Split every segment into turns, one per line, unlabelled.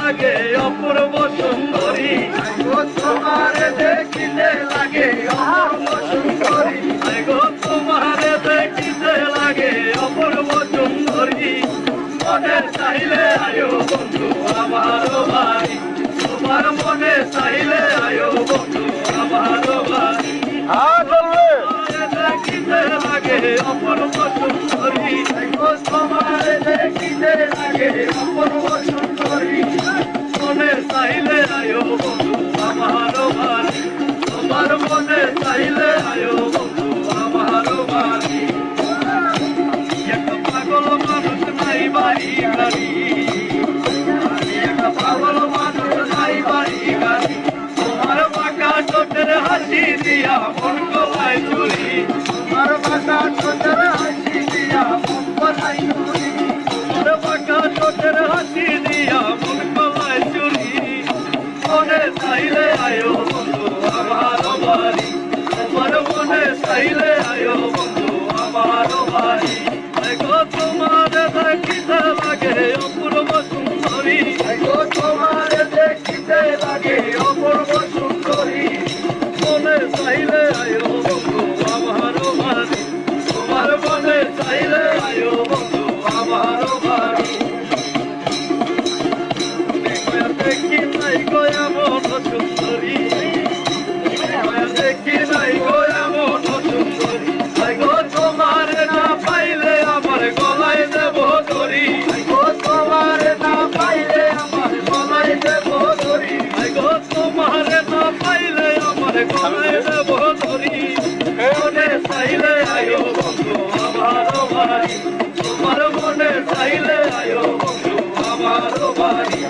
লাগে অপূর্ব সুন্দরী গো তোমারে দেখিতে লাগে অপূর্ব সুন্দরী গো তোমারে দেখিতে লাগে অপূর্ব সুন্দরী মনে চাইলে আয়ো বন্ধু আমার বাড়ি তোমার মনে চাইলে আয়ো বন্ধু আমার বাড়ি দেখিতে লাগে অপূর্ব সুন্দরী গো তোমারে দেখিতে লাগে অপূর্ব সুন্দরী মনে চাইলে আয়ো বন্ধু আমার বাড়ি তোমার মনে চাইলে আয়ো বন্ধু আমার বাড়ি একটা পাগল মানুষ নাই বাড়ি গাড়ি একটা পাগল মানুষ নাই বাড়ি গাড়ি তোমার বাঁকা ঠোঁটের হাসি দিয়া মন গলায় চুরি তোমার বাঁকা ঠোঁটের হাসি দিয়া মন গলায় চুরি তোমার বাঁকা ঠোঁটের হাসি দিয়া মন গলায় চুরি মনে চাইলে আয়ো বন্ধু আমার বাড়ি তোমার মনে চাইলে আয়ো বন্ধু আমার বাড়ি গো তোমার দেখিতে লাগে অপূর্ব সুন্দরী গো তোমার দেখিতে লাগে অপূর্ব সুন্দরী মনে চাইলে আয়ো বন্ধু আমার বাড়ি তোমার মনে চাইলে আয়ো বন্ধু আমার বাড়ি দেখি নাই গো এমন সুন্দরী দেখি নাই গো এমন সুন্দরী গো তোমার না পাইলে আমার গলায় দেব ধরি গো তোমার না পাইলে আমার গলায় দেব ধরি গো তোমার না পাইলে আমার গলায় দেব ধরি মনে চাইলে আয়ো বন্ধু আমার বাড়ি তোমার মনে চাইলে আয়ো বন্ধু আমার বাড়ি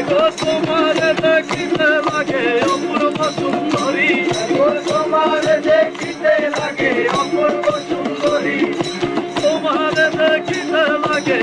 গো তোমার দেখিতে লাগে অপূর্ব সুন্দরী গো তোমার দেখিতে লাগে অপূর্ব সুন্দরী তোমার দেখিতে লাগে